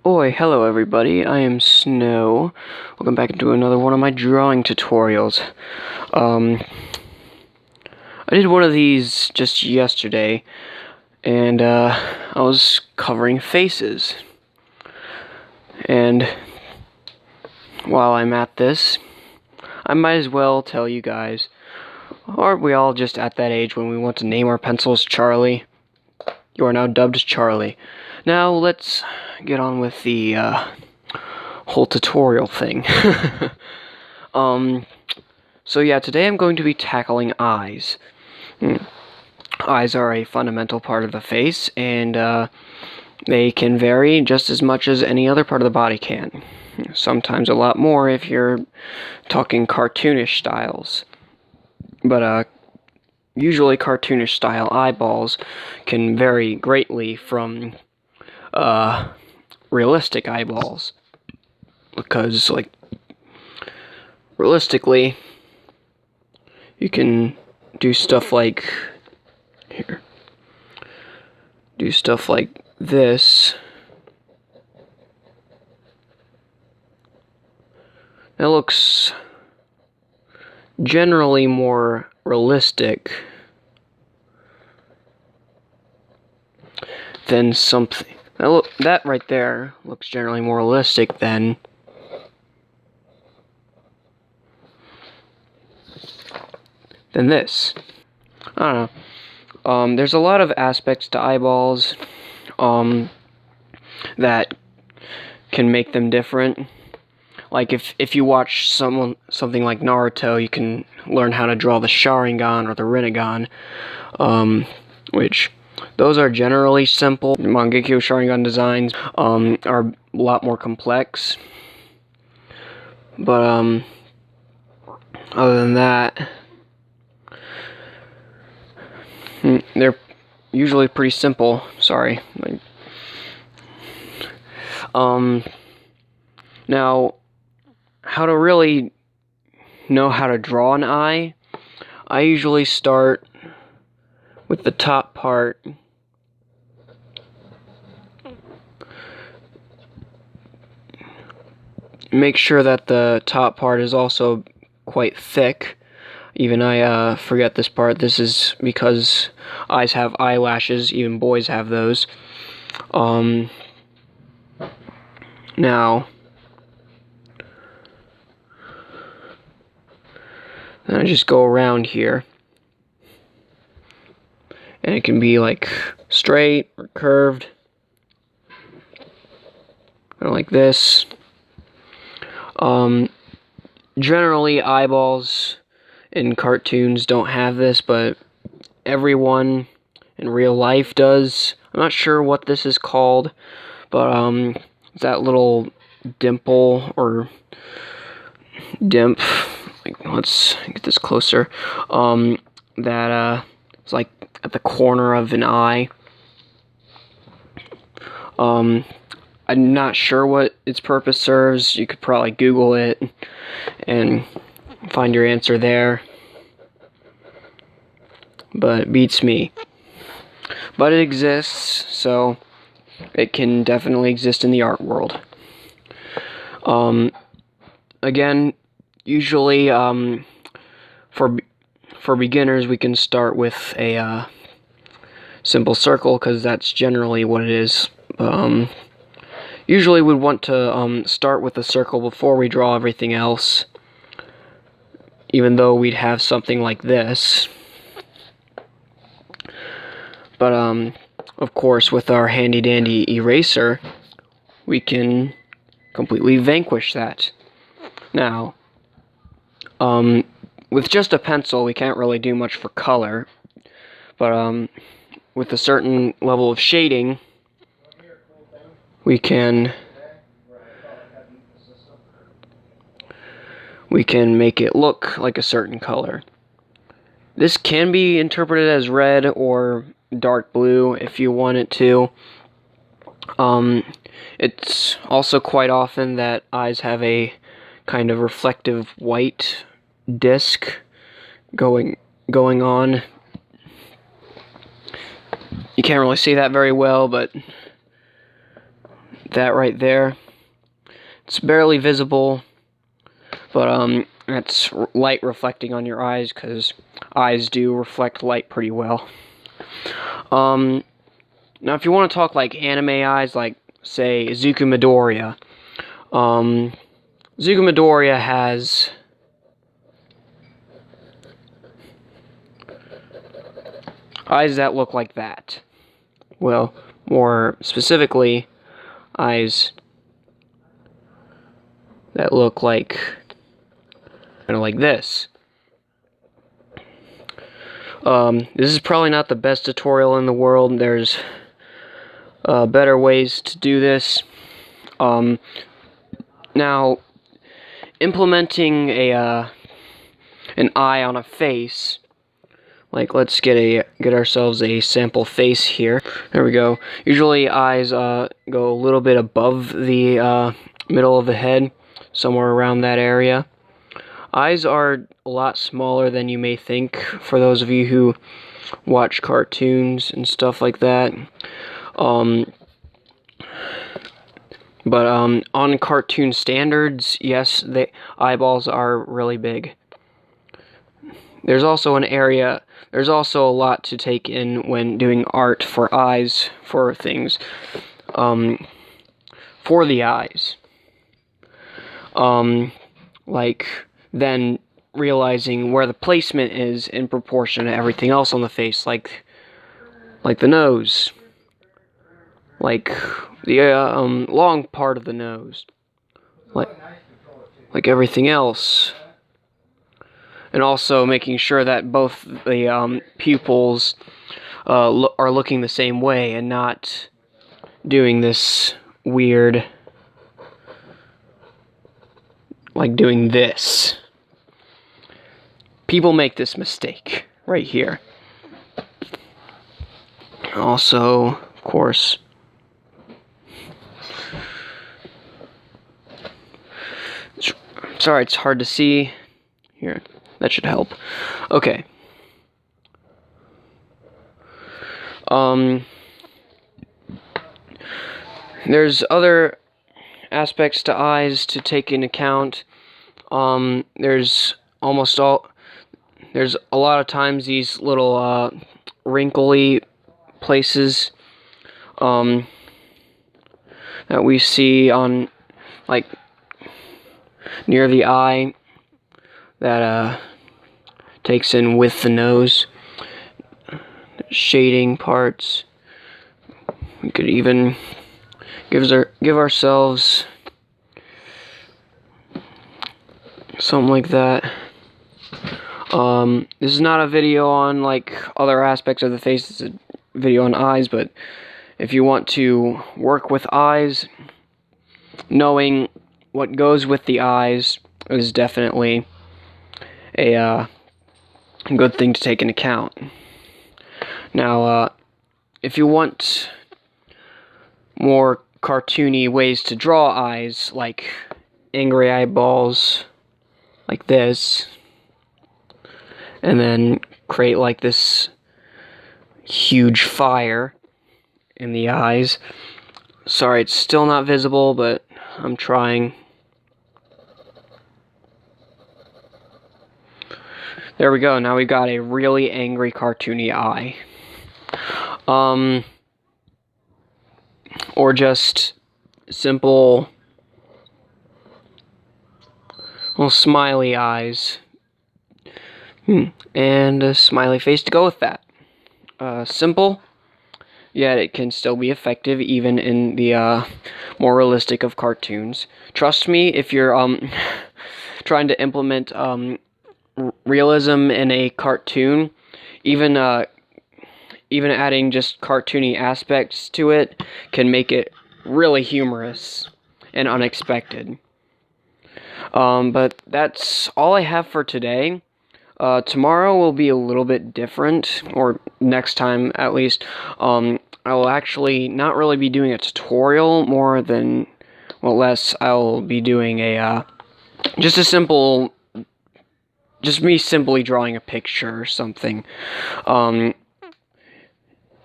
Oi, hello everybody, I am Snow. Welcome back to another one of my drawing tutorials. I did one of these just yesterday, and I was covering faces. And while I'm at this, I might as well tell you guys, aren't we all just at that age when we want to name our pencils Charlie? You are now dubbed Charlie. Now let's get on with the whole tutorial thing. So yeah, today I'm going to be tackling eyes. Eyes are a fundamental part of the face, and they can vary just as much as any other part of the body can. Sometimes a lot more if you're talking cartoonish styles. But usually cartoonish style eyeballs can vary greatly from realistic eyeballs. Because, like, realistically, you can do stuff like this. That looks generally more realistic than something. That right there looks generally more realistic than this. I don't know. There's a lot of aspects to eyeballs that can make them different. Like if you watch something like Naruto, you can learn how to draw the Sharingan or the Rinnegan, which those are generally simple. Mangekyo Sharingan designs are a lot more complex. But other than that, they're usually pretty simple. Sorry. Now, how to really know how to draw an eye, I usually start with the top part. Make sure that the top part is also quite thick. Even I forget this part. This is because eyes have eyelashes, even boys have those. Now, then I just go around here. And it can be like straight or curved. Or like this. Generally eyeballs in cartoons don't have this, but everyone in real life does. I'm not sure what this is called, but it's that little dimple or dimp. Like, let's get this closer. That it's like at the corner of an eye. I'm not sure what its purpose serves. You could probably Google it and find your answer there. But it beats me. But it exists, so it can definitely exist in the art world. Again, usually for beginners, we can start with a simple circle, because that's generally what it is. Usually we'd want to start with a circle before we draw everything else, even though we'd have something like this. But of course, with our handy-dandy eraser, we can completely vanquish that. Now, with just a pencil, we can't really do much for color, but with a certain level of shading, we can make it look like a certain color. This can be interpreted as red or dark blue if you want it to. It's also quite often that eyes have a kind of reflective white disc going on. You can't really see that very well, but that right there. It's barely visible, but that's light reflecting on your eyes, because eyes do reflect light pretty well. Now if you want to talk like anime eyes, like say Zuko Midoriya, Zuko Midoriya has eyes that look like that. Well, more specifically, eyes that look like kind of like this. This is probably not the best tutorial in the world. There's better ways to do this. Now, implementing an eye on a face, like let's get ourselves a sample face here. There we go. Usually eyes go a little bit above the middle of the head, somewhere around that area. Eyes are a lot smaller than you may think, for those of you who watch cartoons and stuff like that. But on cartoon standards, yes, the eyeballs are really big. There's also a lot to take in when doing art for eyes, for things, for the eyes. Like, then realizing where the placement is in proportion to everything else on the face, like the nose, like the long part of the nose, like everything else, and also making sure that both the pupils are looking the same way and not doing this weird, like doing this. People make this mistake right here. Also, of course, sorry, it's hard to see. Here, that should help. Okay. There's other aspects to eyes to take into account. There's a lot of times these little wrinkly places that we see on, like, near the eye, that takes in with the nose. Shading parts. We could even give ourselves something like that. This is not a video on like other aspects of the face. It's a video on eyes, but if you want to work with eyes, knowing what goes with the eyes is definitely a good thing to take into account. Now, if you want more cartoony ways to draw eyes, like angry eyeballs, like this, and then create like this huge fire in the eyes. Sorry, it's still not visible, but I'm trying. There we go. Now we've got a really angry, cartoony eye. Or just simple, little smiley eyes. And a smiley face to go with that. Simple, yet it can still be effective even in the more realistic of cartoons. Trust me, if you're trying to implement realism in a cartoon, even adding just cartoony aspects to it can make it really humorous and unexpected. But that's all I have for today. Tomorrow will be a little bit different, or next time at least. I will actually not really be doing a tutorial, less I'll be doing a, just me simply drawing a picture or something.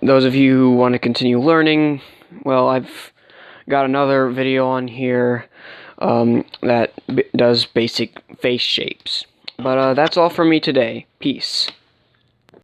Those of you who want to continue learning, well, I've got another video on here that does basic face shapes. But that's all for me today. Peace.